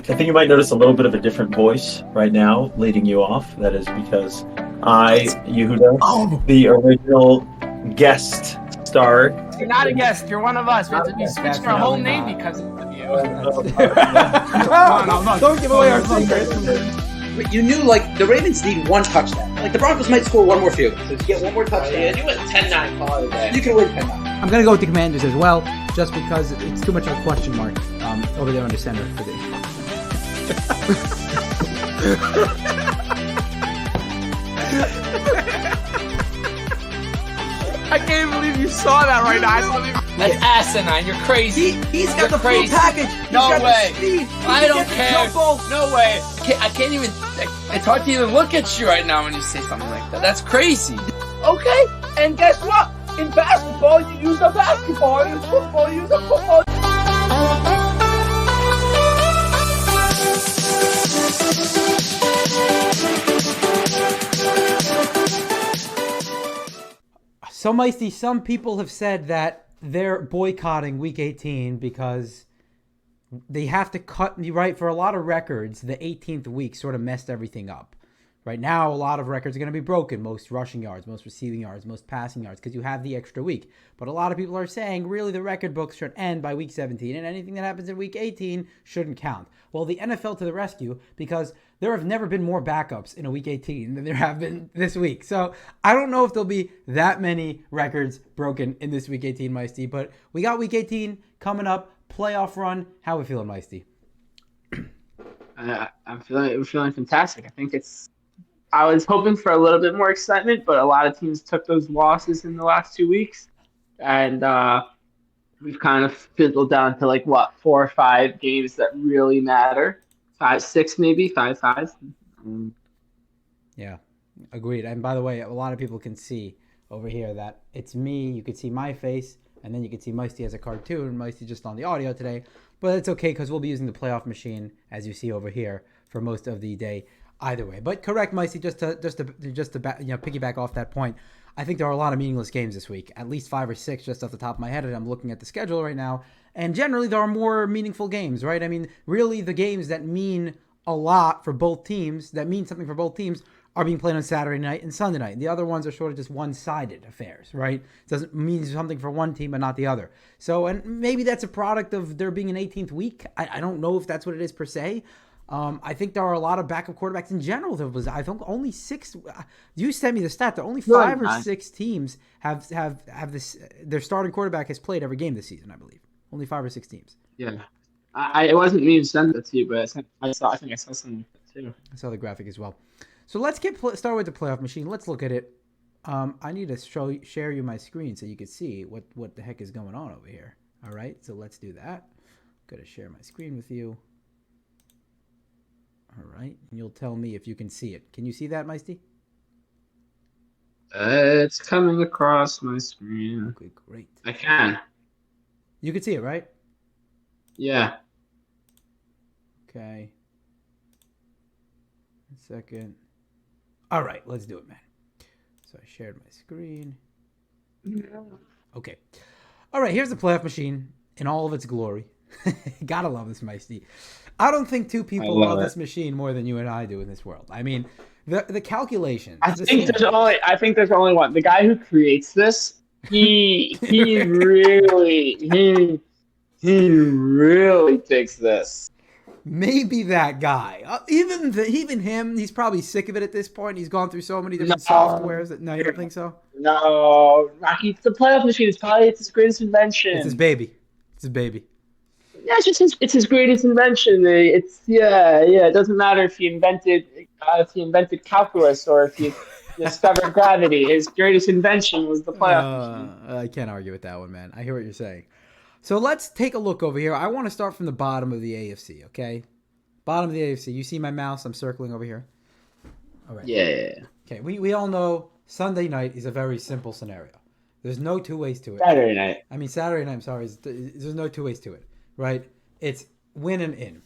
I think you might notice a little bit of a different voice right now leading you off. That is because Yehuda, the original guest star. You're not a guest. You're one of us. We have to be switching our whole name because of you. Don't give away our secrets. But you knew, like, the Ravens need one touchdown. Like, the Broncos might score one more field. So if you get one more touchdown, Yeah, you went 10-9 call it a day. you can win 10-9. I'm going to go with the Commanders as well, just because it's too much of a question mark over there under center for the... I can't believe you saw that right now. That's asinine. You're crazy. He's got You're the crazy. full package. He's No got way. The speed. I don't care. Jump. No way. I can't even. It's hard to even look at you right now when you say something like that. That's crazy. Okay. And guess what? In basketball, you use a basketball. In football, you use a football. So, Meisty, some people have said that they're boycotting Week 18 because they have to cut, right, for a lot of records, the 18th week sort of messed everything up. Right now, a lot of records are going to be broken. Most rushing yards, most receiving yards, most passing yards, because you have the extra week. But a lot of people are saying, really, the record books should end by Week 17, and anything that happens in Week 18 shouldn't count. Well, the NFL to the rescue, because there have never been more backups in a Week 18 than there have been this week. So I don't know if there'll be that many records broken in this Week 18, Meisty. But we got Week 18 coming up, playoff run. How we feeling, Meisty? I'm feeling fantastic. I was hoping for a little bit more excitement, but a lot of teams took those losses in the last 2 weeks, and we've kind of fizzled down to 4 or 5 games that really matter. 5, 6 maybe, 5. Yeah, agreed. And by the way, a lot of people can see over here that it's me. You could see my face, and then you could see Meisty as a cartoon. Meisty just on the audio today, but it's okay because we'll be using the playoff machine, as you see over here, for most of the day. Either way, but correct, Meisty. Just to piggyback off that point, I think there are a lot of meaningless games this week. At least 5 or 6, just off the top of my head. And I'm looking at the schedule right now, and generally there are more meaningful games, right? I mean, really, the games that mean a lot for both teams, that mean something for both teams, are being played on Saturday night and Sunday night. The other ones are sort of just one-sided affairs, right? It doesn't mean something for one team but not the other. So, and maybe that's a product of there being an 18th week. I don't know if that's what it is per se. I think there are a lot of backup quarterbacks in general. I think only 6. You sent me the stat. There are only 5 or 6 teams have this. Their starting quarterback has played every game this season. I believe only 5 or 6 teams. Yeah, it wasn't me who sent it to you, but I think I saw something too. I saw the graphic as well. So let's start with the playoff machine. Let's look at it. I need to share you my screen so you can see what the heck is going on over here. All right, so let's do that. I'm gonna share my screen with you. All right, and you'll tell me if you can see it. Can you see that, Meisty? It's coming across my screen. Okay, great. I can. You can see it, right? Yeah. Okay. 1 second. All right, let's do it, man. So I shared my screen. Okay. All right, here's the playoff machine in all of its glory. Gotta love this, Meisty. I don't think 2 people love this machine more than you and I do in this world. I mean, the calculations. I think there's only one. The guy who creates this, he really takes this. Maybe that guy. Even him, he's probably sick of it at this point. He's gone through so many different softwares. No, you don't think so? No, the playoff machine is probably his greatest invention. It's his baby. Yeah, it's his greatest invention. It doesn't matter if he invented calculus or if he discovered gravity. His greatest invention was the playoff machine. I can't argue with that one, man. I hear what you're saying. So let's take a look over here. I want to start from the bottom of the AFC, okay? Bottom of the AFC. You see my mouse? I'm circling over here. All right. Yeah. Okay, we all know Sunday night is a very simple scenario. There's no 2 ways to it. Saturday night. I mean, Saturday night, I'm sorry. There's no 2 ways to it. Right? It's win and in.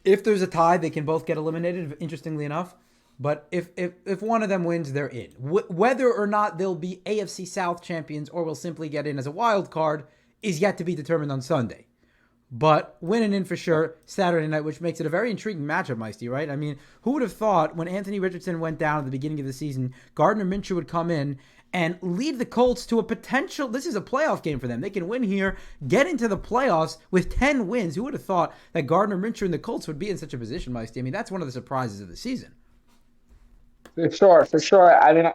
If there's a tie, they can both get eliminated, interestingly enough. But if one of them wins, they're in. Whether or not they'll be AFC South champions or will simply get in as a wild card is yet to be determined on Sunday. but winning in for sure Saturday night, which makes it a very intriguing matchup, Meisty, right? I mean, who would have thought when Anthony Richardson went down at the beginning of the season, Gardner Minshew would come in and lead the Colts to a potential, this is a playoff game for them. They can win here, get into the playoffs with 10 wins. Who would have thought that Gardner Minshew and the Colts would be in such a position, Meisty? I mean, that's one of the surprises of the season. For sure. I mean,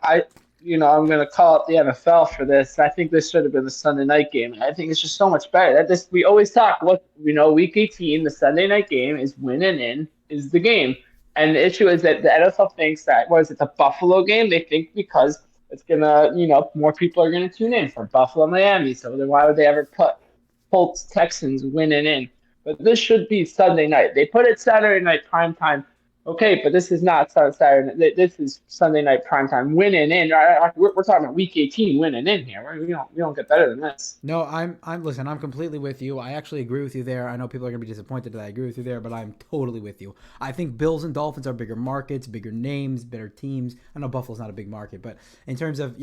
I'm going to call out the NFL for this. I think this should have been the Sunday night game. I think it's just so much better. We always talk, week 18, the Sunday night game is winning in is the game. And the issue is that the NFL thinks that, the Buffalo game? They think because it's going to, more people are going to tune in for Buffalo, Miami. So then why would they ever put Colts, Texans winning in? But this should be Sunday night. They put it Saturday night prime time. Okay, but this is not Saturday. This is Sunday night primetime winning in. We're talking about Week 18 winning in here. We don't get better than this. No, I'm completely with you. I actually agree with you there. I know people are gonna be disappointed that I agree with you there, but I'm totally with you. I think Bills and Dolphins are bigger markets, bigger names, better teams. I know Buffalo's not a big market, but in terms of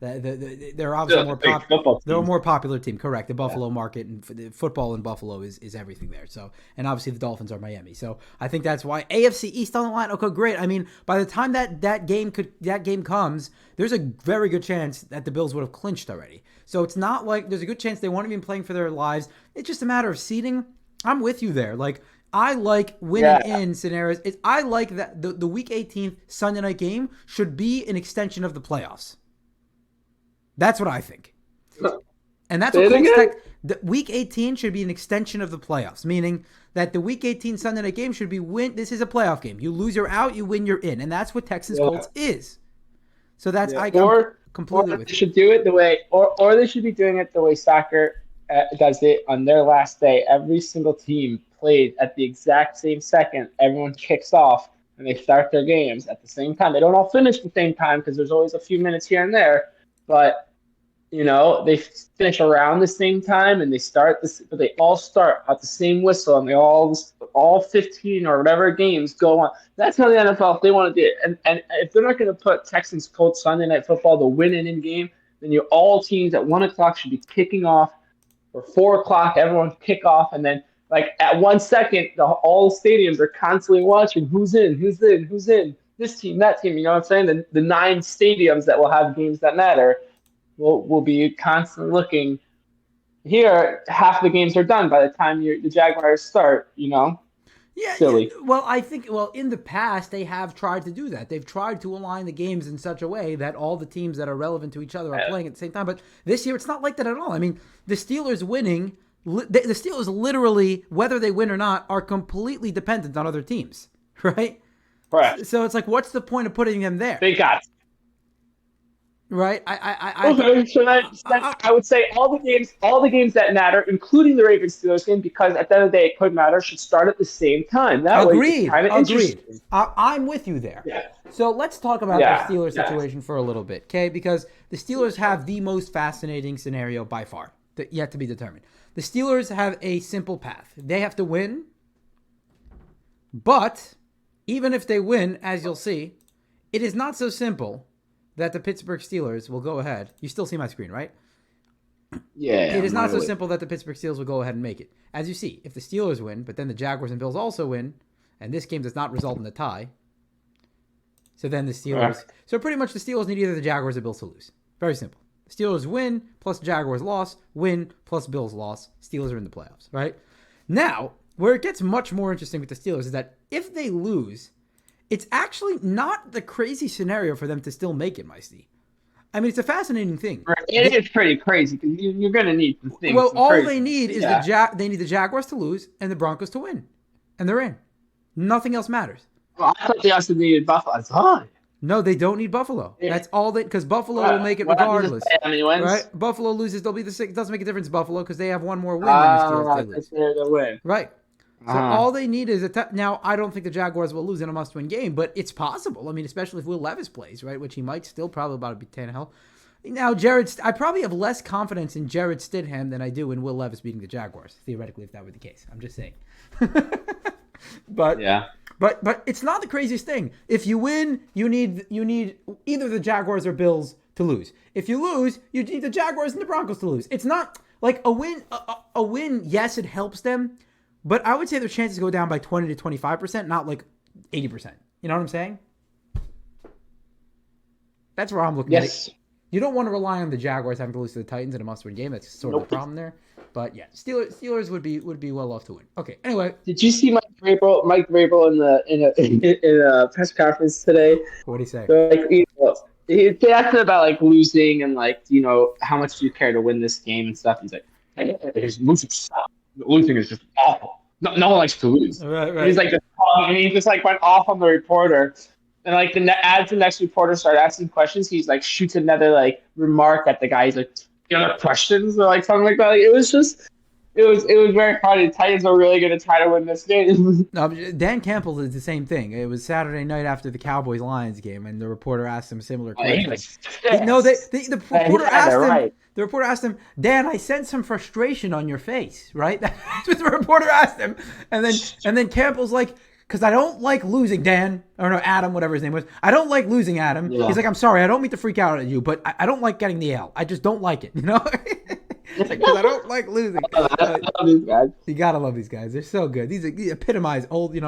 they're obviously more popular. They're a more popular team. Correct. The Buffalo market and the football in Buffalo is everything there. So, and obviously the Dolphins are Miami. So I think that's why AFC East on the line. Okay, great. I mean, by the time that game comes, there's a very good chance that the Bills would have clinched already. So it's not like there's a good chance they won't even playing for their lives. It's just a matter of seeding. I'm with you there. Like, I like winning in scenarios. I like that the Week 18th Sunday night game should be an extension of the playoffs. That's what I think. And that's what the Week 18 should be an extension of the playoffs, meaning that the Week 18 Sunday night game should be this is a playoff game. You lose, you're out. You win, you're in. And that's what Texans Colts is. So that's completely or with they you. should do it the way, or they should be doing it the way soccer does it on their last day. Every single team played at the exact same second. Everyone kicks off and they start their games at the same time. They don't all finish at the same time because there's always a few minutes here and there, but they finish around the same time and but they all start at the same whistle and they all 15 or whatever games go on. That's how the NFL, if they want to do it. And if they're not going to put Texans Colts Sunday Night Football, the win-in game, then all teams at 1 o'clock should be kicking off, or 4 o'clock, everyone kick off, and then at 1 second, all stadiums are constantly watching who's in, this team, that team. You know what I'm saying? The 9 stadiums that will have games that matter. We'll be constantly looking. Here, half the games are done by the time the Jaguars start, Yeah, silly. Yeah. Well, I think, in the past, they have tried to do that. They've tried to align the games in such a way that all the teams that are relevant to each other are playing at the same time. But this year, it's not like that at all. I mean, the Steelers winning, the Steelers literally, whether they win or not, are completely dependent on other teams, right? Right. So it's like, what's the point of putting them there? They got it. Right. I would say all the games that matter, including the Ravens Steelers game, because at the end of the day it could matter, should start at the same time. That Agreed. Way Agreed. I'm with you there. Yeah. So let's talk about the Steelers situation for a little bit, okay? Because the Steelers have the most fascinating scenario by far, yet to be determined. The Steelers have a simple path. They have to win, but even if they win, as you'll see, it is not so simple that the Pittsburgh Steelers will go ahead. You still see my screen, right? Yeah. It is not so simple that the Pittsburgh Steelers will go ahead and make it. As you see, if the Steelers win, but then the Jaguars and Bills also win, and this game does not result in a tie, so then the Steelers... So pretty much the Steelers need either the Jaguars or Bills to lose. Very simple. The Steelers win plus Jaguars loss, win plus Bills loss. Steelers are in the playoffs, right? Now, where it gets much more interesting with the Steelers is that if they lose... It's actually not the crazy scenario for them to still make it, Meisty. I mean, it's a fascinating thing. Right. It is pretty crazy because you're going to need some things. Well, all they need is they need the Jaguars to lose and the Broncos to win, and they're in. Nothing else matters. Well, I thought they also needed Buffalo. No, they don't need Buffalo. Yeah. That's all because Buffalo will make it regardless. Right? Buffalo loses, they'll be the sixth. It doesn't make a difference, Buffalo, because they have one more win than the Steelers. They win. Right. So all they need is now, I don't think the Jaguars will lose in a must-win game, but it's possible. I mean, especially if Will Levis plays, right, which he might still probably about to be Tannehill. Now, I probably have less confidence in Jared Stidham than I do in Will Levis beating the Jaguars, theoretically, if that were the case. I'm just saying. But it's not the craziest thing. If you win, you need either the Jaguars or Bills to lose. If you lose, you need the Jaguars and the Broncos to lose. It's not like a win. A win, yes, it helps them. But I would say their chances go down by 20 to 25%, not like 80%. You know what I'm saying? That's where I'm looking at it. You don't want to rely on the Jaguars having to lose to the Titans in a must-win game. That's sort of the problem there. But yeah, Steelers would be well off to win. Okay. Anyway, did you see Mike Vrabel in a press conference today? What did he say? So, like, he asked him about like losing and like how much do you care to win this game and stuff. He's like, losing is just awful. No one likes to lose. Right. And he's like, and he just like went off on the reporter. And like as the next reporter started asking questions, he's like shoots another like remark at the guy. He's like, "You have questions?" or like something like that. Like, it was very funny. The Titans are really going to try to win this game. No, Dan Campbell did the same thing. It was Saturday night after the Cowboys-Lions game, and the reporter asked him a similar question. The reporter asked him. Right. The reporter asked him, "Dan, I sense some frustration on your face, right?" That's what the reporter asked him, and then Campbell's like, "Because I don't like losing, Dan." Or no, Adam, whatever his name was. "I don't like losing, Adam." Yeah. He's like, "I'm sorry, I don't mean to freak out at you, but I don't like getting the L. I just don't like it, you know?" Because I don't like losing. I love these guys. You gotta love these guys. They're so good. These epitomize old,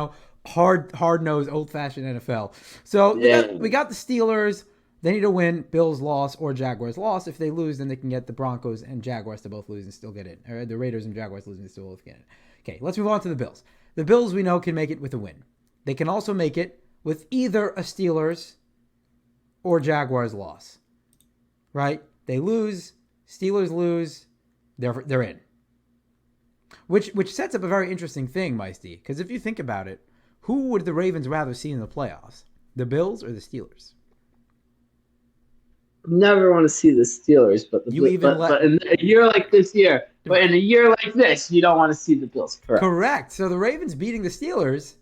hard-nosed, old-fashioned NFL. So we got the Steelers. They need to win. Bills loss or Jaguars loss. If they lose, then they can get the Broncos and Jaguars to both lose and still get in. Or the Raiders and Jaguars losing and still both get in. Okay, let's move on to the Bills. The Bills, we know, can make it with a win. They can also make it with either a Steelers or Jaguars loss. Right? They lose, Steelers lose, they're in. Which sets up a very interesting thing, Meisty, because if you think about it, who would the Ravens rather see in the playoffs? The Bills or the Steelers? Never want to see the Steelers, but in a year like this year, but in a year like this, you don't want to see the Bills. Correct. So the Ravens beating the Steelers,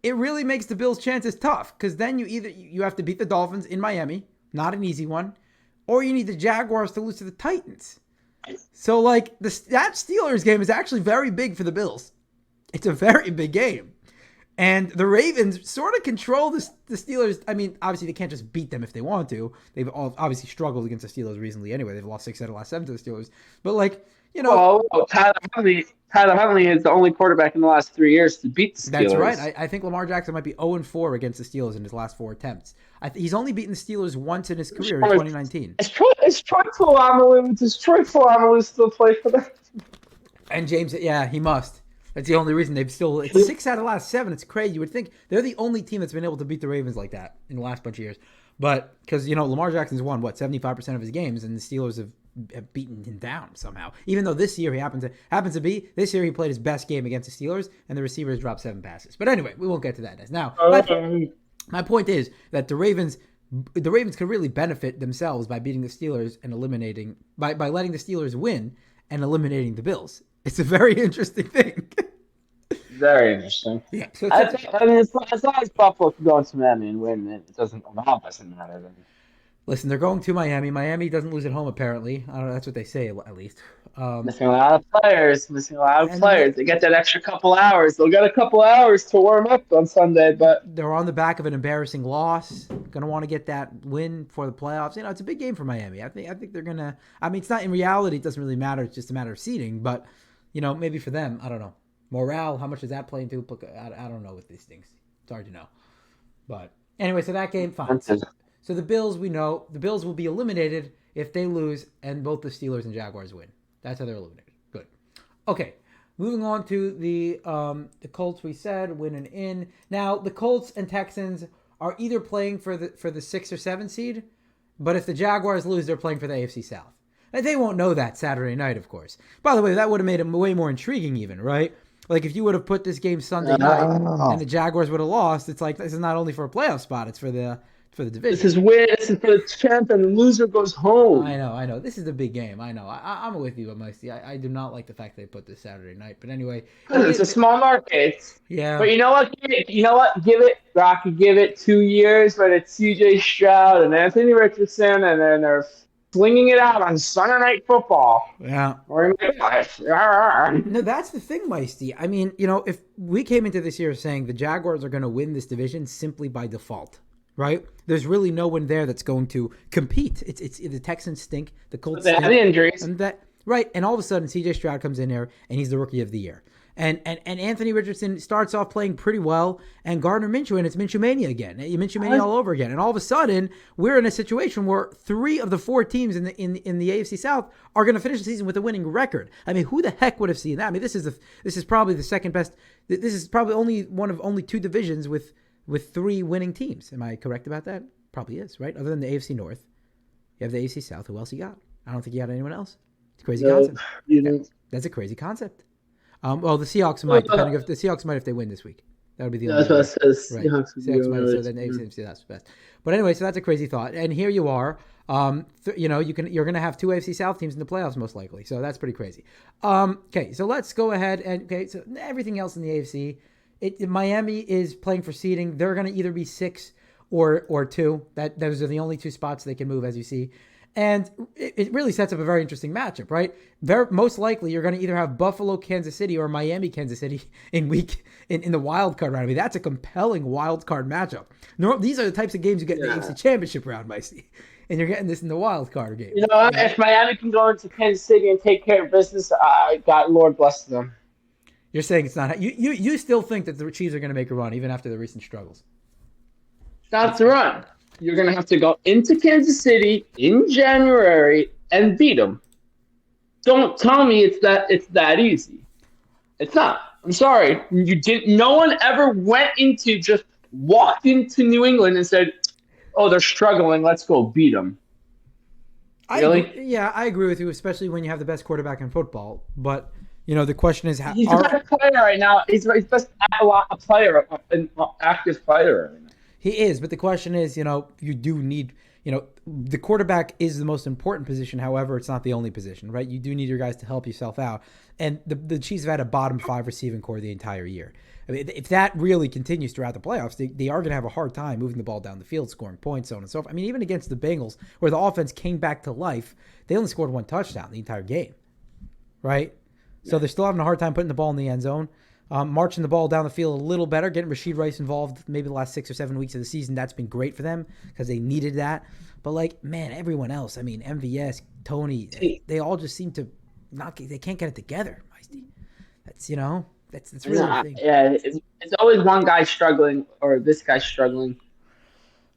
it really makes the Bills' chances tough because then you have to beat the Dolphins in Miami, not an easy one, or you need the Jaguars to lose to the Titans. So like that Steelers game is actually very big for the Bills. It's a very big game. And the Ravens sort of control the Steelers. I mean, obviously, they can't just beat them if they want to. They've obviously struggled against the Steelers recently anyway. They've lost 6 out of the last 7 to the Steelers. But, Tyler Huntley is the only quarterback in the last 3 years to beat the Steelers. That's right. I think Lamar Jackson might be 0-4 against the Steelers in his last 4 attempts. He's only beaten the Steelers once in his career in 2019. Is Troy Polamalu still play for them? And James, yeah, he must. That's the only reason it's 6 out of the last 7. It's crazy. You would think they're the only team that's been able to beat the Ravens like that in the last bunch of years. But because, Lamar Jackson's won, 75% of his games, and the Steelers have beaten him down somehow. Even though this year he happens to be, this year he played his best game against the Steelers, and the receivers dropped 7 passes. But anyway, we won't get to that. Now, my point is that the Ravens could really benefit themselves by beating the Steelers and eliminating, by letting the Steelers win and eliminating the Bills. It's a very interesting thing. Very interesting. Yeah. So as long as Buffalo can go into Miami and win, it doesn't matter. Listen, they're going to Miami. Miami doesn't lose at home, apparently. I don't know. That's what they say, at least. Missing a lot of players. They get that extra couple hours. They'll get a couple hours to warm up on Sunday, but they're on the back of an embarrassing loss. Going to want to get that win for the playoffs. It's a big game for Miami. I think they're going to. I mean, it's not in reality. It doesn't really matter. It's just a matter of seeding. But maybe for them, I don't know. Morale, how much does that play into? I don't know with these things. It's hard to know. But anyway, so that game, fine. So the Bills, we know, the Bills will be eliminated if they lose and both the Steelers and Jaguars win. That's how they're eliminated. Good. Okay, moving on to the Colts. We said win and in. Now the Colts and Texans are either playing for the 6 or 7 seed, but if the Jaguars lose, they're playing for the AFC South. And they won't know that Saturday night, of course. By the way, that would have made it way more intriguing, even, right? Like if you would have put this game Sunday night and the Jaguars would have lost, it's like this is not only for a playoff spot, it's for the division. This is for the champ, and the loser goes home. I know. This is the big game. I know. I'm with you, Mosey. I do not like the fact they put this Saturday night. But anyway, it's a small market. Yeah. But you know what? Give it, Rocky. Give it 2 years, but it's C.J. Stroud and Anthony Richardson, and then they're slinging it out on Sunday Night Football. Yeah. No, that's the thing, Meisty. I mean, if we came into this year saying the Jaguars are going to win this division simply by default, right? There's really no one there that's going to compete. It's the Texans stink. The Colts stink. They have the injuries. And right. And all of a sudden, C.J. Stroud comes in there, and he's the Rookie of the Year. And Anthony Richardson starts off playing pretty well, and Gardner Minshew, and it's Minshew Mania again. Minshew Mania all over again. And all of a sudden, we're in a situation where 3 of the 4 teams in the AFC South are going to finish the season with a winning record. I mean, who the heck would have seen that? I mean, this is probably the second best. This is probably one of only 2 divisions with 3 winning teams. Am I correct about that? Probably is, right? Other than the AFC North, you have the AFC South. Who else you got? I don't think you got anyone else. It's a crazy concept. That's a crazy concept. Well, the Seahawks might, depending if the Seahawks might if they win this week. That would be the only. That's what it says. Right. Seahawks might. So then AFC that's the best. But anyway, so that's a crazy thought. And here you are. You're going to have 2 AFC South teams in the playoffs most likely. So that's pretty crazy. Okay, so let's go ahead and so everything else in the AFC. Miami is playing for seeding. They're going to either be 6 or 2. Those are the only 2 spots they can move, as you see. And it really sets up a very interesting matchup, right? Most likely, you're going to either have Buffalo, Kansas City, or Miami, Kansas City in the wild card round. I mean, that's a compelling wild card matchup. These are the types of games you get in the AFC Championship round, Micey. And you're getting this in the wild card game. You know, if Miami can go into Kansas City and take care of business, God, Lord bless them. You're saying it's not. You still think that the Chiefs are going to make a run even after the recent struggles? Not to run. You're going to have to go into Kansas City in January and beat them. Don't tell me it's that easy. It's not. I'm sorry. No one ever walked into New England and said, "Oh, they're struggling. Let's go beat them." Really? I agree with you, especially when you have the best quarterback in football. But the question is, he's the best player right now. He's the best player, an active player right now. He is, but the question is, you do need, the quarterback is the most important position. However, it's not the only position, right? You do need your guys to help yourself out. And the Chiefs have had a bottom 5 receiving core the entire year. I mean, if that really continues throughout the playoffs, they are going to have a hard time moving the ball down the field, scoring points, so on and so forth. I mean, even against the Bengals, where the offense came back to life, they only scored 1 touchdown the entire game, right? Yeah. So they're still having a hard time putting the ball in the end zone. Marching the ball down the field a little better, getting Rashid Rice involved maybe the last 6 or 7 weeks of the season. That's been great for them because they needed that. But, everyone else, I mean, MVS, Tony, they all just seem to they can't get it together. That's, that's really the thing. Yeah, it's always one guy struggling or this guy struggling.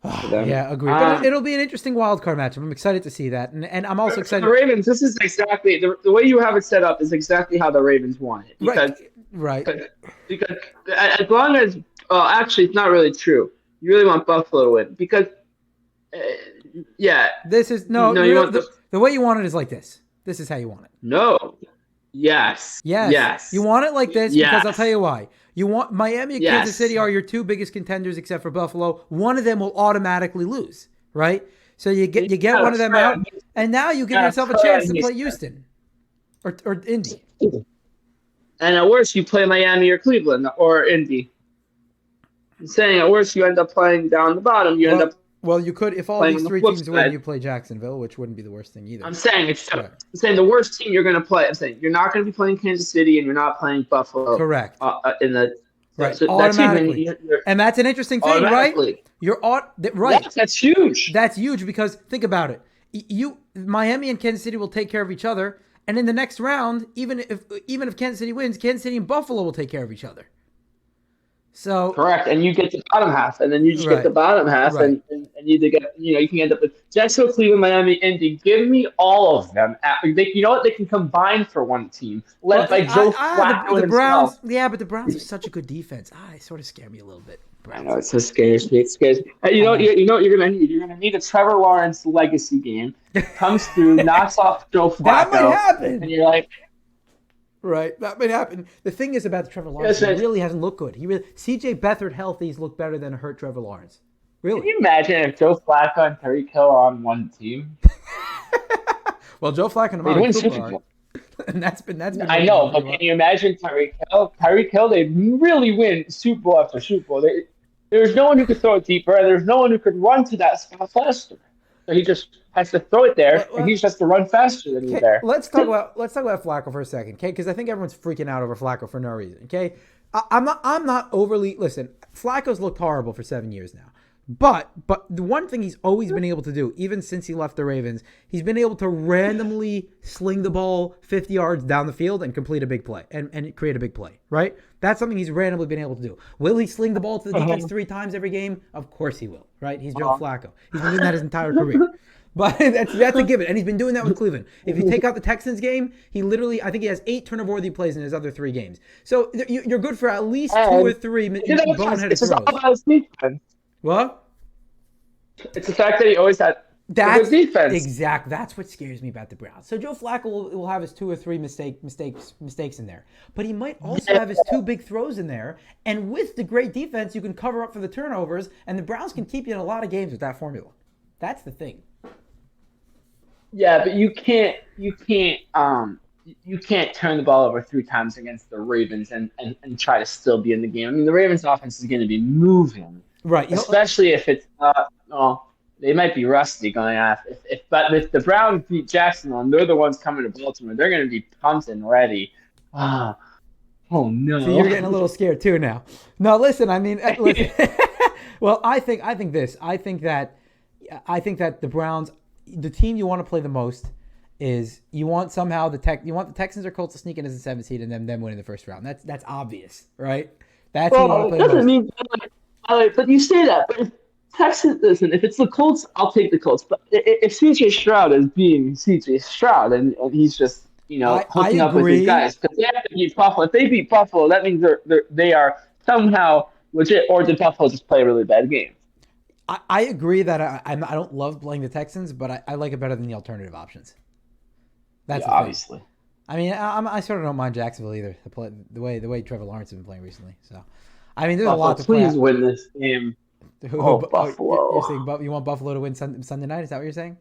Yeah, agreed. But it'll be an interesting wild card matchup. I'm excited to see that, and I'm also excited. The Ravens. This is exactly the way you have it set up is exactly how the Ravens want it. Because as long as actually it's not really true. You really want Buffalo to win because this is the way you want it is like this. This is how you want it. No. Yes. You want it like this because I'll tell you why. You want Miami and Kansas City are your 2 biggest contenders except for Buffalo. One of them will automatically lose, right? So you get one of them out, and now you give yourself a chance to play Houston or Indy. And at worst, you play Miami or Cleveland or Indy. I'm saying at worst, you end up playing down the bottom. Well, you could if all these 3 teams win, you play Jacksonville, which wouldn't be the worst thing either. I'm saying the worst team you're going to play. I'm saying you're not going to be playing Kansas City and you're not playing Buffalo. Correct. In the right so automatically, and that's an interesting thing, right? Right. Yes, that's huge. That's huge because think about it. Miami and Kansas City will take care of each other, and in the next round, even if Kansas City wins, Kansas City and Buffalo will take care of each other. So correct, and you get the bottom half, and then you just get the bottom half, and you get you can end up with Jacksonville, Cleveland, Miami, Indy. Give me all of them. You know what? They can combine for one team, led by Joe Flacco the Browns. Yeah, but the Browns are such a good defense. They sort of scare me a little bit. I know, it so scares me. It scares me. You know what you're gonna need? You're gonna need a Trevor Lawrence legacy game. Comes through, knocks off Joe Flacco. That might happen. And you're like. Right, that might happen. The thing is about Trevor Lawrence, he really hasn't looked good. C.J. Beathard healthy's looked better than a hurt Trevor Lawrence. Really? Can you imagine if Joe Flacco and Tyreek Hill are on one team? Well, Joe Flacco and Amari Cooper are. And that's been. I know, but can you imagine Tyreek Hill? Tyreek Hill, they really win Super Bowl after Super Bowl. There's no one who could throw it deeper, and there's no one who could run to that spot faster. So he just has to throw it there, and he just has to run faster than he's there. Let's talk about Flacco for a second, okay? Because I think everyone's freaking out over Flacco for no reason, okay? I'm not overly. Listen, Flacco's looked horrible for 7 years now. But the one thing he's always been able to do, even since he left the Ravens, he's been able to randomly sling the ball 50 yards down the field and complete a big play and create a big play, right? That's something he's randomly been able to do. Will he sling the ball to the defense 3 times every game? Of course he will, right? He's Joe Flacco. He's been doing that his entire career. But that's a given, and he's been doing that with Cleveland. If you take out the Texans game, I think he has 8 turnover-worthy plays in his other 3 games. So you're good for at least 2 or 3 boneheaded throws. What? It's the fact that he always had good defense. Exactly. That's what scares me about the Browns. So Joe Flacco will have his 2 or 3 mistakes in there. But he might also have his 2 big throws in there. And with the great defense, you can cover up for the turnovers, and the Browns can keep you in a lot of games with that formula. That's the thing. Yeah, but you can't turn the ball over 3 times against the Ravens and try to still be in the game. I mean, the Ravens offense is going to be moving. Right. Especially if it's they might be rusty going off. But if the Browns beat Jacksonville and they're the ones coming to Baltimore, they're going to be pumped and ready. Oh no! So you're getting a little scared too now. No, listen. I mean, listen. Well, I think that the Browns, the team you want to play the most is you want somehow the Texans or Colts to sneak in as a 7th seed and them winning the first round. That's obvious, right? That's who you want to play the most. But you say that. But if Texans, listen, if it's the Colts, I'll take the Colts. But if C.J. Stroud is being C.J. Stroud and he's just hooking up with these guys, because they have to beat Buffalo. If they beat Buffalo, that means they are somehow legit. Or did Buffalo just play a really bad game? I agree that I don't love playing the Texans, but I like it better than the alternative options. That's obviously. I mean, I sort of don't mind Jacksonville either. The way Trevor Lawrence has been playing recently. So, I mean, there's Buffalo, a lot to play. Please win this game. Buffalo. You're saying you want Buffalo to win Sunday night? Is that what you're saying?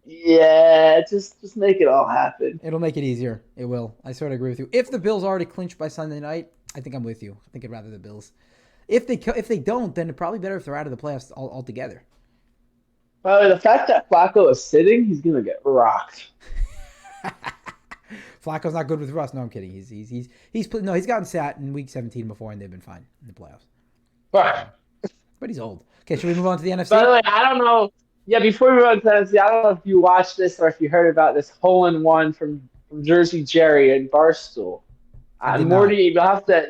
Yeah, just make it all happen. It'll make it easier. It will. I sort of agree with you. If the Bills already clinched by Sunday night, I think I'm with you. I think I'd rather the Bills. If they don't, then it's probably better if they're out of the playoffs altogether. Well, the fact that Flacco is sitting, he's gonna get rocked. Flacco's not good with Russ. No, I'm kidding. He's gotten sat in week 17 before, and they've been fine in the playoffs. But he's old. Okay, should we move on to the NFC? By the way, I don't know. Yeah, before we move on to the NFC, I don't know if you watched this or if you heard about this hole-in-one from Jersey Jerry and Barstool. Morty, you'll have to.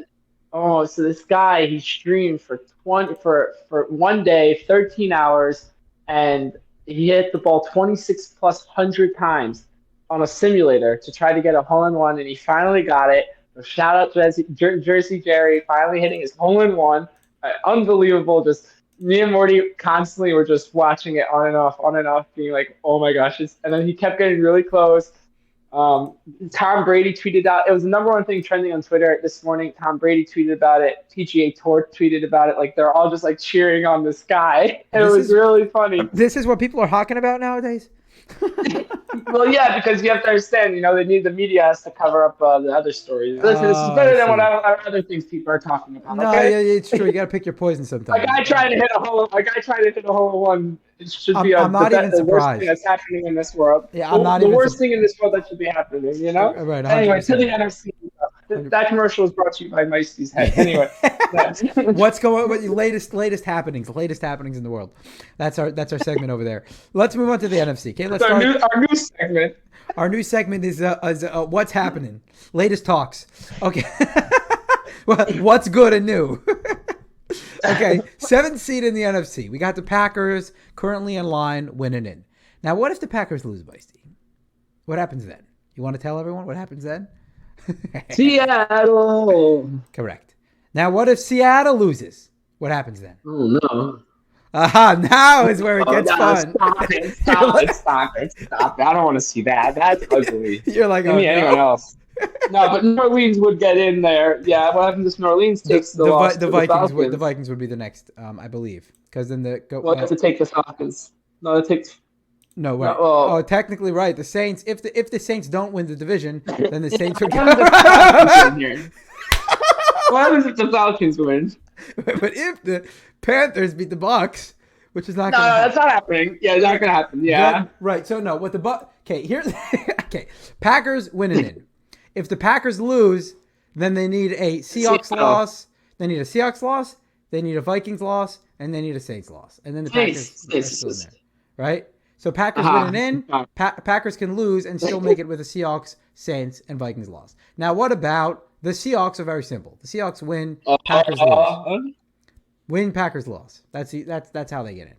Oh, so this guy, he streamed for 1 day, 13 hours, and he hit the ball 26+100 times on a simulator to try to get a hole-in-one, and he finally got it. So shout out to Jersey Jerry, finally hitting his hole-in-one. Unbelievable. Just me and Morty constantly were just watching it on and off, being like, oh my gosh. And then he kept getting really close. Tom Brady tweeted out, it was the number 1 thing trending on Twitter this morning. Tom Brady tweeted about it. PGA Tour tweeted about it. Like, they're all just like cheering on this guy. And it was really funny. This is what people are hawking about nowadays? Well, yeah, because you have to understand, the media has to cover up the other stories. Listen, this is better than what other things people are talking about. No, okay? Yeah, it's true. You got to pick your poison sometimes. A guy trying to hit a hole-in-one. It should be I'm not even the worst surprised. thing that's happening in this world. Yeah, I'm not even the worst thing in this world that should be happening. Right. 100%. Anyway, to the NFC. That commercial was brought to you by Meisty's Head. Anyway, what's going on with the latest happenings in the world? That's our segment over there. Let's move on to the NFC. Okay, let's start. Our new segment. Our new segment is what's happening. Latest talks. Okay. What's good and new? Okay, 7th seed in the NFC. We got the Packers currently in line, winning in. Now, what if the Packers lose, Meisty? What happens then? You want to tell everyone what happens then? Seattle. Correct. Now, what if Seattle loses? What happens then? Oh, no. Aha, now is where it gets fun. Stop it. I don't want to see that. That's ugly. You're like, Give me anyone else. No, but New Orleans would get in there. Yeah, what happens if New Orleans takes the loss? The Vikings would be the next, I believe. Because then to take the Falcons. No, it takes... No, right. No, technically right. The Saints, if the Saints don't win the division, then the Saints would go. What happens if the Falcons win? But if the Panthers beat the Bucks, which is not No, that's not happening. Yeah, it's not going to happen. Yeah. Right. So, no, what the Okay, here's... Okay, Packers winning in. If the Packers lose, then they need a Seahawks loss. They need a Seahawks loss they need a Vikings loss, and they need a Saints loss. And then the Packers are still in there, right? So Packers winning in, Packers can lose and still make it with the Seahawks, Saints, and Vikings loss. Now, what about the Seahawks? Are very simple. The Seahawks win, Packers lose. Win, Packers loss. That's how they get in.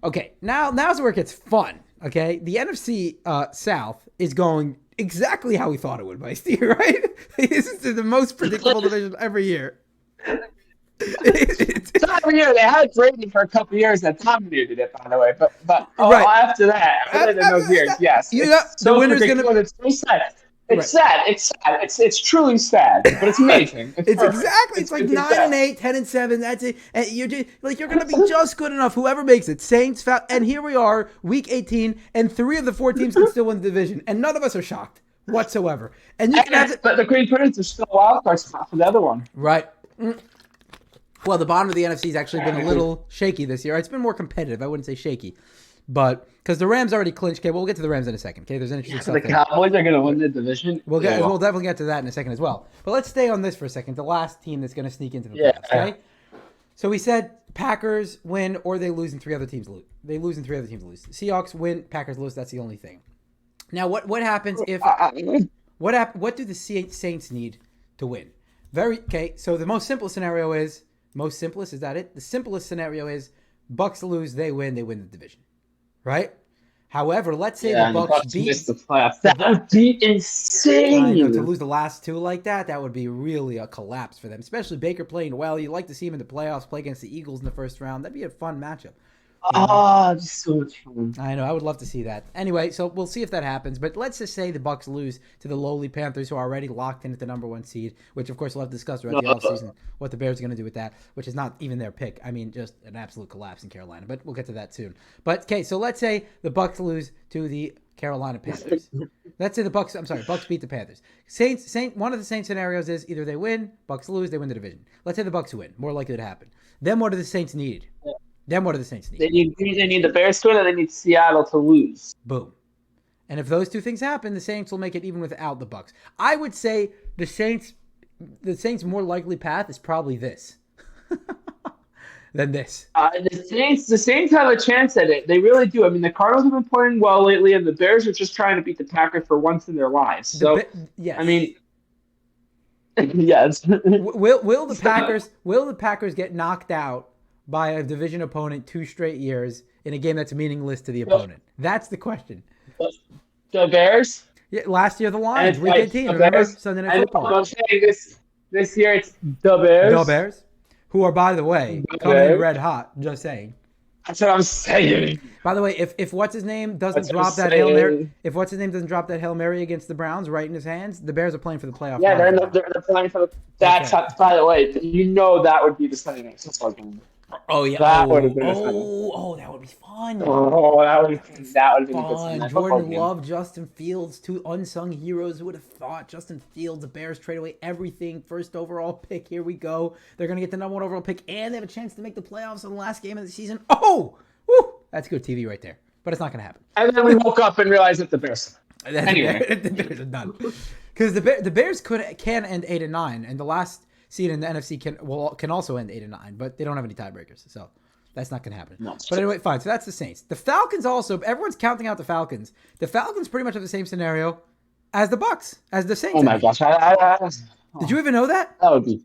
Okay, now's where it gets fun. Okay, the NFC South is going exactly how we thought it would, Steve, right? This is the most predictable division every year. Every year they had Brady for a couple years that dominated it, by the way. But right. After that, other than those years, yes. The winner's gonna. It's so sad. It's sad. It's sad. It's truly sad, but it's amazing. It's exactly. It's like 9-8, 10-7. That's it. And you're gonna be just good enough. Whoever makes it, Saints, and here we are, week 18, and 3 of the 4 teams can still win the division, and none of us are shocked whatsoever. And you can have but the Green Prince is still a wild card spot for the other one. Right. Well, the bottom of the NFC has actually been a little shaky this year. It's been more competitive. I wouldn't say shaky, but because the Rams already clinched. Okay, we'll get to the Rams in a second. Okay, there's interesting stuff. The Cowboys are going to win the division. We'll definitely get to that in a second as well. But let's stay on this for a second. The last team that's going to sneak into the playoffs. Okay. So we said Packers win or they lose and 3 other teams lose. They lose and 3 other teams lose. Seahawks win, Packers lose. That's the only thing. Now, what happens if what do the Saints need to win? So the most simplest scenario is. Most simplest, is that it? The simplest scenario is Bucks lose, they win the division. Right? However, let's say the Bucks beat the playoffs. That would be insane. I know, to lose the last 2 like that would be really a collapse for them. Especially Baker playing well. You'd like to see him in the playoffs play against the Eagles in the first round. That'd be a fun matchup. So much fun. I know. I would love to see that. Anyway, so we'll see if that happens. But let's just say the Bucks lose to the lowly Panthers, who are already locked in at the number 1 seed, which, of course, we'll have to discuss throughout the offseason what the Bears are going to do with that, which is not even their pick. I mean, just an absolute collapse in Carolina. But we'll get to that soon. But, okay, so let's say the Bucks lose to the Carolina Panthers. Let's say Bucks beat the Panthers. One of the Saints scenarios is either they win, Bucks lose, they win the division. Let's say the Bucks win. More likely to happen. Then what do the Saints need? Then what do the Saints need? They need the Bears to win, and they need Seattle to lose. Boom. And if those 2 things happen, the Saints will make it even without the Bucks. I would say the Saints' more likely path is probably this than this. The Saints have a chance at it. They really do. I mean, the Cardinals have been playing well lately, and the Bears are just trying to beat the Packers for once in their lives. So, yes. I mean, yes. Will the Packers get knocked out by a division opponent 2 straight years in a game that's meaningless to the opponent? That's the question. The Bears? Yeah, last year the Lions, week 18. Remember Sunday Night Football? I'm saying this year it's the Bears. The Bears, who are, by the way, coming in red hot. Just saying. That's what I'm saying. By the way, if what's his name doesn't drop that Hail Mary against the Browns right in his hands, the Bears are playing for the playoff. Yeah, they're playing for the. That's by the way, that would be the Sunday Night Football game. Oh yeah, that would have been that would be fun. That would be fun. Jordan Love, Justin Fields, 2 unsung heroes. Who would have thought? Justin Fields, the Bears trade away everything. First overall pick. Here we go. They're gonna get the number 1 overall pick, and they have a chance to make the playoffs in the last game of the season. Oh, woo! That's good TV right there. But it's not gonna happen. And then we woke up and realized that the Bears. Anyway, the Bears are done because the Bears can end 8-9, and the last seed in the NFC can also end 8-9, but they don't have any tiebreakers, so that's not going to happen. No. But anyway, fine. So that's the Saints. The Falcons also. Everyone's counting out the Falcons. The Falcons pretty much have the same scenario as the Bucks, as the Saints. Oh my gosh! Did you even know that? That would be.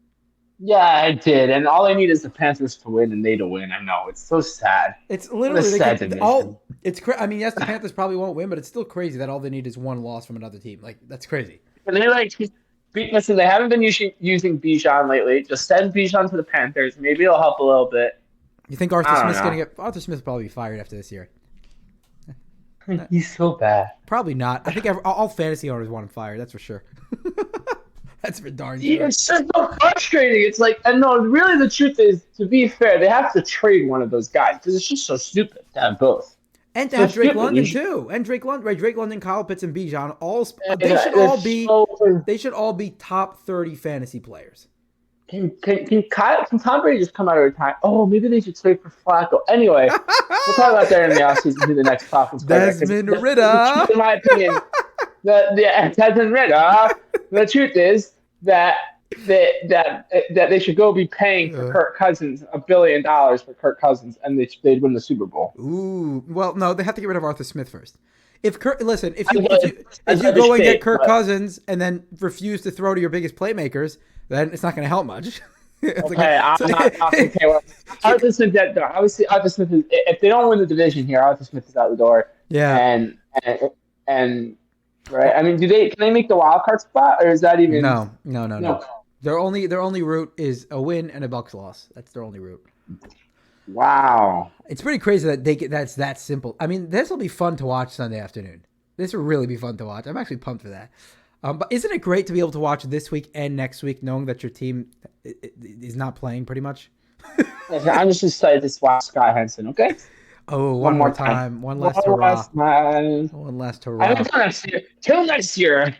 Yeah, I did, and all I need is the Panthers to win and they to win. I know it's so sad. It's literally I mean, yes, the Panthers probably won't win, but it's still crazy that all they need is 1 loss from another team. Like that's crazy. And they listen, they haven't been using Bijan lately. Just send Bijan to the Panthers. Maybe it'll help a little bit. You think Arthur Smith's probably be fired after this year? He's so bad. Probably not. I think all fantasy owners want him fired. That's for sure. That's for darn sure. It's just so frustrating. It's like, and no, really the truth is, to be fair, they have to trade one of those guys because it's just so stupid to have both. And to have Drake London too, and Drake London, Kyle Pitts, and Bijan they should all be top 30 fantasy players. Can Tom Brady just come out of retirement? Oh, maybe they should trade for Flacco. Anyway, we'll talk about that in the offseason who the next Falcons player. Desmond Ridder. In my opinion, Desmond Ridder. The truth is that that they should go be paying for Kirk Cousins $1 billion for Kirk Cousins, and they'd win the Super Bowl. Ooh, well, no, they have to get rid of Arthur Smith first. If you go and get Kirk Cousins and then refuse to throw to your biggest playmakers, then it's not going to help much. I'm not talking. Okay, Arthur Smith. Obviously, Arthur Smith is. If they don't win the division here, Arthur Smith is out the door. Yeah. And right. I mean, can they make the wild card spot, or is that even? No. Their only route is a win and a Bucs loss. That's their only route. Wow. It's pretty crazy that that's that simple. I mean, this will be fun to watch Sunday afternoon. This will really be fun to watch. I'm actually pumped for that. But isn't it great to be able to watch this week and next week, knowing that your team is not playing pretty much? I'm just excited to watch Scott Henson. Okay. Oh, one more time. One last hurrah. One last hurrah. Till next year.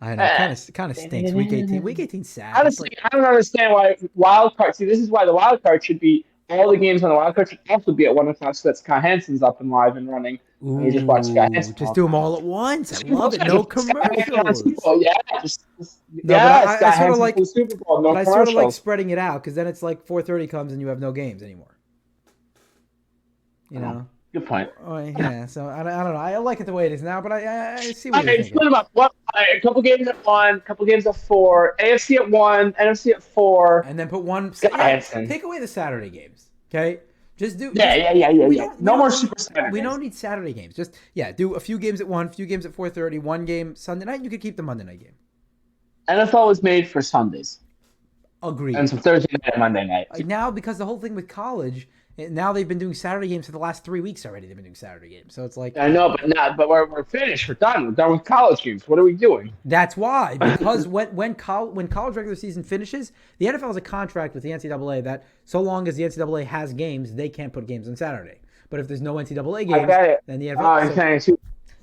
I know. Kind of stinks. Week 18. Week 18 sad. Honestly, I don't understand why wild card. See, this is why the wild card should be. All the games on the wild card should also be at 1 o'clock, so that Scott Hanson's up and live and running. Ooh, and you just watch Scott Hanson. Just do them all at once. I love it. No commercials. Yeah, but I sort of like Super Bowl. No but I sort of like spreading it out because then it's like 4:30 comes and you have no games anymore. You know. Good point. Oh, yeah. So I don't know. I like it the way it is now, but I see what you're thinking. Split them up. A couple games at 1, a couple games at 4. AFC at 1, NFC at 4. And then put one. Take away the Saturday games. Okay. Just do. Yeah. No more Super Saturdays. We don't need Saturday games. Just do a few games at 1, a few games at 4:30, one game Sunday night. You could keep the Monday night game. NFL was made for Sundays. Agreed. And some Thursday night and Monday night. Now, because the whole thing with college. Now they've been doing Saturday games for the last 3 weeks already. They've been doing Saturday games, so it's like I know, but we're finished. We're done. We're done with college games. What are we doing? That's why, because when college regular season finishes, the NFL has a contract with the NCAA that so long as the NCAA has games, they can't put games on Saturday. But if there's no NCAA games, then the NFL. So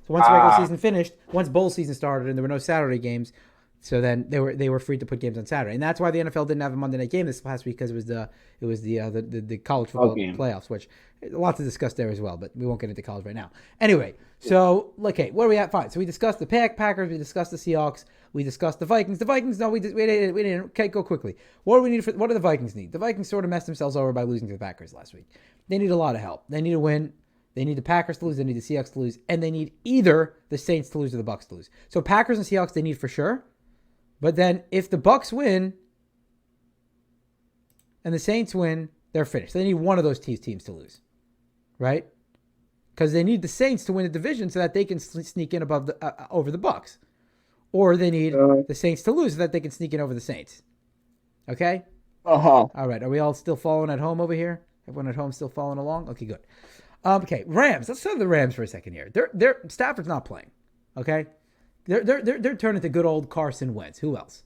once regular season finished, once bowl season started, and there were no Saturday games. So then they were free to put games on Saturday, and that's why the NFL didn't have a Monday night game this past week because it was the college football playoffs, which a lot to discuss there as well. But we won't get into college right now. Anyway, so okay, where are we at? Fine. So we discussed the Packers, we discussed the Seahawks, we discussed the Vikings. The Vikings, no, we didn't. Okay, go quickly. What do the Vikings need? The Vikings sort of messed themselves over by losing to the Packers last week. They need a lot of help. They need a win. They need the Packers to lose. They need the Seahawks to lose, and they need either the Saints to lose or the Bucs to lose. So Packers and Seahawks they need for sure. But then if the Bucs win and the Saints win, they're finished. They need one of those teams to lose, right? Because they need the Saints to win the division so that they can sneak in above over the Bucs, or they need the Saints to lose so that they can sneak in over the Saints. Okay. All right. Are we all still following at home over here? Everyone at home still following along? Okay, good. Okay, Rams. Let's talk the Rams for a second here. Stafford's not playing. Okay. They're turning to good old Carson Wentz. Who else?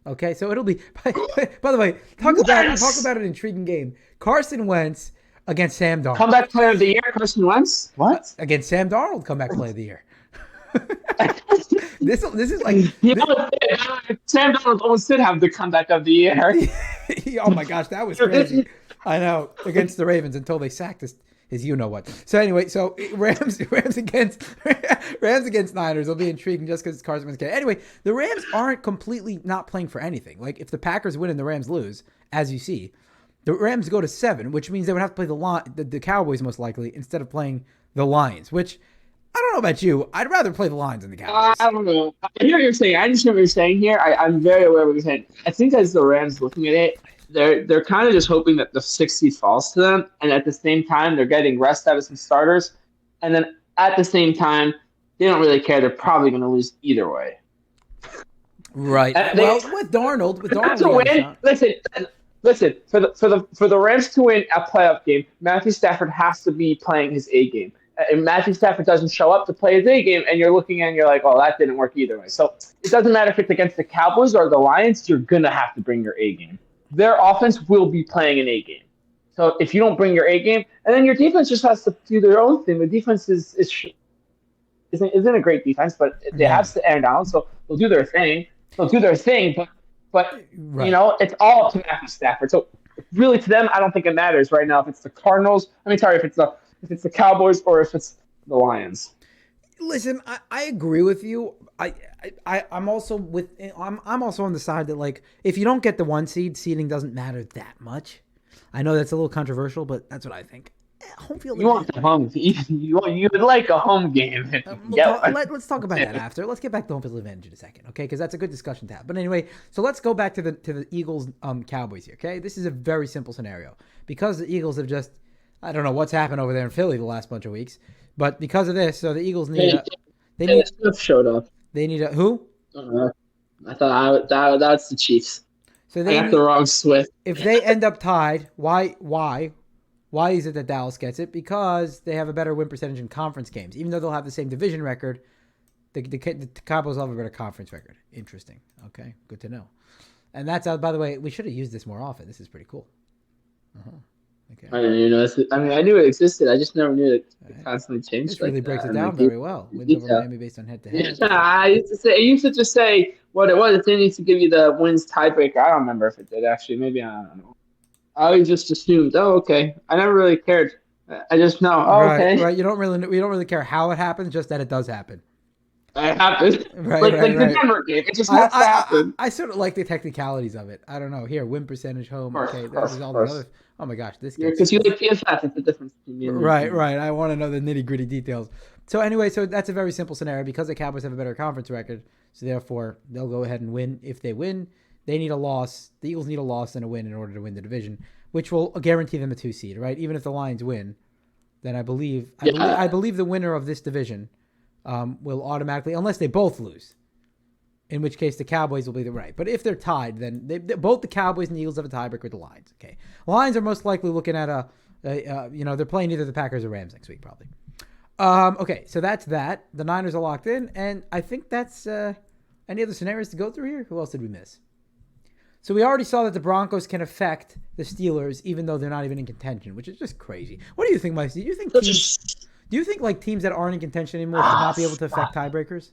Okay, so it'll be. By the way, talk about an intriguing game. Carson Wentz against Sam Darnold. Comeback player of the year, Carson Wentz. What? Against Sam Darnold, comeback player of the year. This is like. Sam Darnold almost did have the comeback of the year. Oh my gosh, that was crazy. I know, against the Ravens until they sacked his you know what. So anyway, Rams against Niners will be intriguing just because it's Carson Wentz. Anyway, the Rams aren't completely not playing for anything. Like if the Packers win and the Rams lose, as you see, the Rams go to 7, which means they would have to play the Cowboys most likely instead of playing the Lions. Which I don't know about you. I'd rather play the Lions than the Cowboys. I don't know. I hear what you're saying. I understand what you're saying here. I'm very aware of what you're saying. I think as the Rams looking at it. They're kind of just hoping that the 6th seed falls to them, and at the same time, they're getting rest out of some starters, and then at the same time, they don't really care. They're probably going to lose either way. Right. With Darnold, to win. Listen. For the Rams to win a playoff game, Matthew Stafford has to be playing his A game. And Matthew Stafford doesn't show up to play his A game, and you're looking and you're like, oh, that didn't work either way. So it doesn't matter if it's against the Cowboys or the Lions. You're going to have to bring your A game. Their offense will be playing an A game. So if you don't bring your A game, and then your defense just has to do their own thing. The defense isn't a great defense, but they have Aaron Donald, so they'll do their thing. But right. You know, it's all up to Matthew Stafford. So really, to them, I don't think it matters right now if it's the Cardinals. If it's the Cowboys or if it's the Lions. Listen, I agree with you. I'm also I'm also on the side that, like, if you don't get the 1 seed, seeding doesn't matter that much. I know that's a little controversial, but that's what I think. Home field. You want the home. You would like a home game. If you can get one. Let's talk about that after. Let's get back to home field advantage in a second, okay? Because that's a good discussion to have. But anyway, so let's go back to the Eagles Cowboys here, okay? This is a very simple scenario because the Eagles have just, I don't know what's happened over there in Philly the last bunch of weeks, but because of this, so the Eagles need Swift showed up. They need a who? I thought that's the Chiefs. So they got the wrong Swift. If they end up tied, why is it that Dallas gets it? Because they have a better win percentage in conference games. Even though they'll have the same division record, the Cowboys will have a better conference record. Interesting. Okay, good to know. And that's out. By the way, we should have used this more often. This is pretty cool. Okay. I didn't even know this. I mean, I knew it existed. I just never knew it constantly changed. This really breaks it down very well. Wins over Miami based on head-to-head. Yeah, I used to just say what it was. It didn't need to give you the wins tiebreaker. I don't remember if it did, actually. Maybe, I don't know. I always just assumed, okay. I never really cared. I just know, okay. Right. We don't really care how it happens, just that it does happen. It happens. Right. The Denver game. It just has to happen. I sort of like the technicalities of it. I don't know. Here, win percentage home. Okay, there's all the other. Oh my gosh, this. Because you like PFF, it's the difference between me and you. Right. I want to know the nitty gritty details. So anyway, that's a very simple scenario because the Cowboys have a better conference record. So therefore, they'll go ahead and win. If they win, they need a loss. The Eagles need a loss and a win in order to win the division, which will guarantee them a 2 seed. Right. Even if the Lions win, then I believe the winner of this division will automatically, unless they both lose, in which case the Cowboys will be the right. But if they're tied, then both the Cowboys and the Eagles have a tiebreaker with the Lions. Okay, Lions are most likely looking at they're playing either the Packers or Rams next week probably. Okay, so that's that. The Niners are locked in, and I think that's any other scenarios to go through here. Who else did we miss? So we already saw that the Broncos can affect the Steelers even though they're not even in contention, which is just crazy. What do you think, Mike? Do you think like teams that aren't in contention anymore should not be able to affect tiebreakers?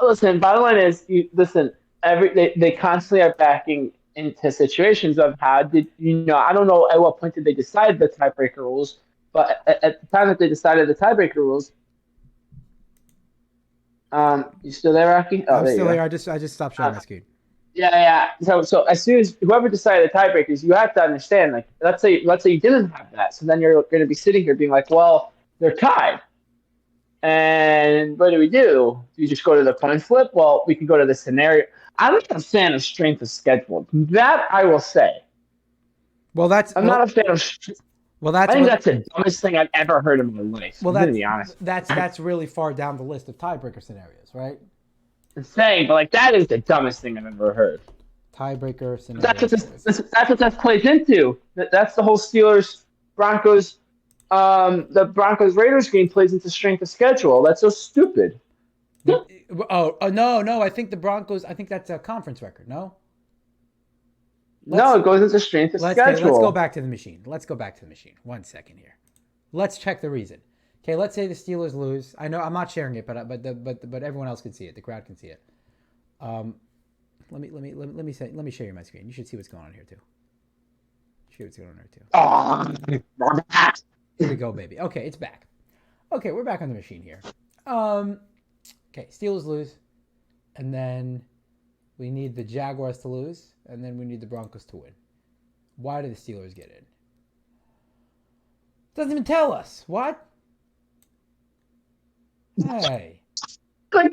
Listen, bottom line is, they constantly are backing into situations of how did I don't know at what point did they decide the tiebreaker rules, but at the time that they decided the tiebreaker rules, you still there, Rocky? I'm still here. I just stopped sharing my screen. Yeah. So as soon as whoever decided the tiebreakers, you have to understand. Like, let's say you didn't have that, so then you're going to be sitting here being like, well, they're tied. And what do? Do you just go to the coin flip? Well, we can go to the scenario. I'm not a fan of strength of schedule. That I will say. Well, I'm not a fan of. I think that's the dumbest thing I've ever heard in my life. Well, to be honest. That's really far down the list of tiebreaker scenarios, right? I'm saying, but that is the dumbest thing I've ever heard. Tiebreaker scenario. That's what that plays into. That's the whole Steelers Broncos. The Broncos Raiders game plays into strength of schedule. That's so stupid. No. I think the Broncos. I think that's a conference record. No. No, it goes into strength of schedule. Let's go back to the machine. 1 second here. Let's check the reason. Okay, let's say the Steelers lose. I know I'm not sharing it, but everyone else can see it. The crowd can see it. Let me share you my screen. You should see what's going on here too. Oh, here we go, baby. Okay, it's back. Okay, we're back on the machine here. Okay, Steelers lose, and then we need the Jaguars to lose, and then we need the Broncos to win. Why did the Steelers get in? Doesn't even tell us. What? Hey. Click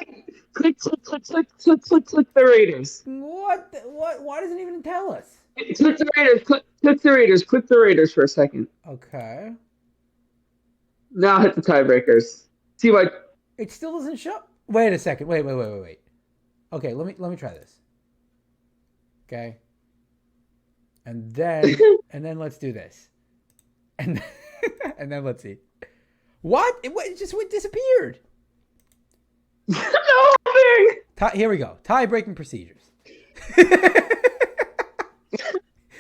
the Raiders. What? Why doesn't it even tell us? Click the Raiders. Click the Raiders. Click the Raiders for a second. Okay. Now hit the tiebreakers. See what? It still doesn't show. Wait a second. Wait. Okay, let me try this. Okay. And then let's do this. And then let's see. What? It just disappeared. No. Here we go. Tie-breaking procedures.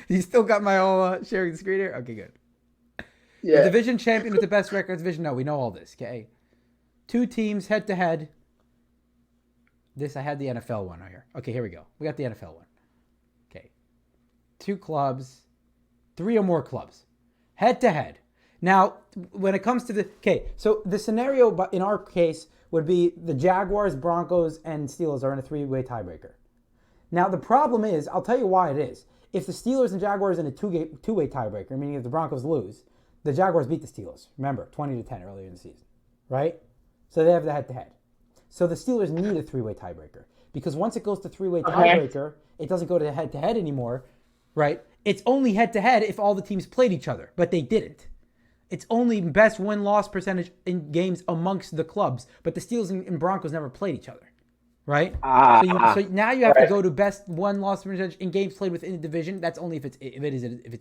You still got my whole sharing the screen here? Okay, good. Yeah. The division champion with the best record division. No, we know all this. Okay. 2 teams head to head. I had the NFL one here. Okay, here we go. We got the NFL one. Okay. 2 clubs, 3 or more clubs, head to head. Now, when it comes to so the scenario in our case would be the Jaguars, Broncos, and Steelers are in a 3-way tiebreaker. Now, the problem is, I'll tell you why it is. If the Steelers and Jaguars in a two-way tiebreaker, meaning if the Broncos lose, the Jaguars beat the Steelers. Remember, 20-10 earlier in the season, right? So they have the head-to-head. So the Steelers need a 3-way tiebreaker because once it goes to 3-way tiebreaker, it doesn't go to head-to-head anymore, right? It's only head-to-head if all the teams played each other, but they didn't. It's only best win-loss percentage in games amongst the clubs, but the Steelers and Broncos never played each other, right? So now you have to go to best win-loss percentage in games played within the division. That's only if it's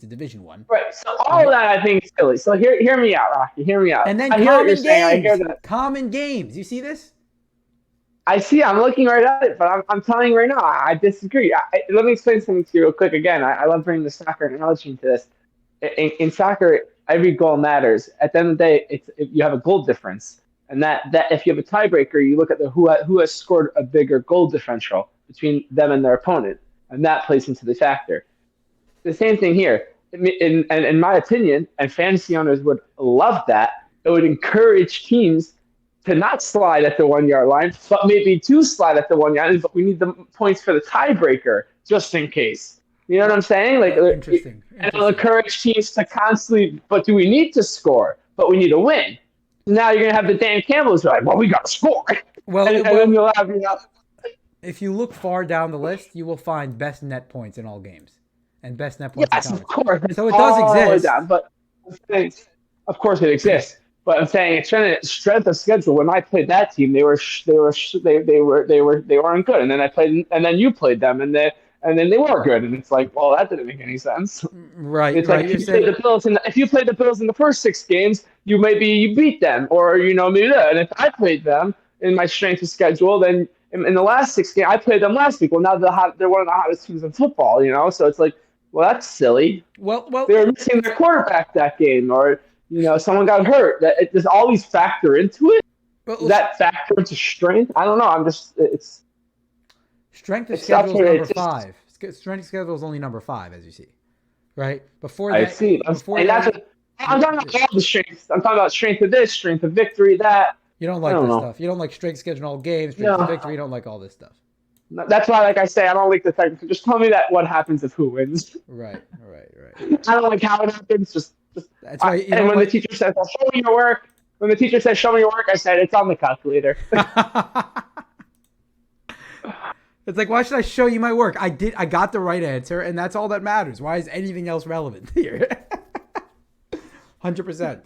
a Division One. Right. So all of that I think is silly. So hear me out, Rocky. Hear me out. And then common games. You see this? I see. I'm looking right at it, but I'm telling you right now, I disagree. Let me explain something to you real quick. Again, I love bringing the soccer analogy into this. In soccer, every goal matters. At the end of the day, you have a goal difference, and that if you have a tiebreaker, you look at who has scored a bigger goal differential between them and their opponent, and that plays into the factor. The same thing here. In my opinion, and fantasy owners would love that. It would encourage teams to not slide at the 1 yard line, but maybe to slide at the 1 yard line. But we need the points for the tiebreaker just in case. You know what I'm saying? Like, interesting. And it'll encourage teams to constantly. But do we need to score? But we need to win. Now you're gonna have the Dan Campbell's like, well, we got to score. Well, and then you'll have if you look far down the list, you will find best net points in all games and best net points. Yes, of course. So it does exist. Down, but of course it exists. But I'm saying it's strength of schedule. When I played that team, they weren't good. And then you played them, and then they were good. And it's like, well, that didn't make any sense. Right. It's like if you played the Bills in the first 6 games, you beat them, or maybe that. And if I played them in my strength of schedule, then in the last 6 games, I played them last week. Well, now they're one of the hottest teams in football. So it's like, well, that's silly. Well, they were missing their quarterback that game, or someone got hurt. Does all these factor into it? Does that factor into strength? I don't know. It's strength of schedule is number 5. Strength of schedule is only number 5, as you see, right? Before that, I see. I'm talking about all the strengths. I'm talking about strength of this, strength of victory, that. You don't like this stuff. You don't like strength of schedule in all games, strength of victory. You don't like all this stuff. That's why, like I say, I don't like the technical. Just tell me what happens if who wins. Right. I don't like how it happens. Just. That's why. The teacher says, "I'll show me your work," when the teacher says, "Show me your work," I said, "It's on the calculator." It's like, why should I show you my work? I got the right answer, and that's all that matters. Why is anything else relevant here? 100%.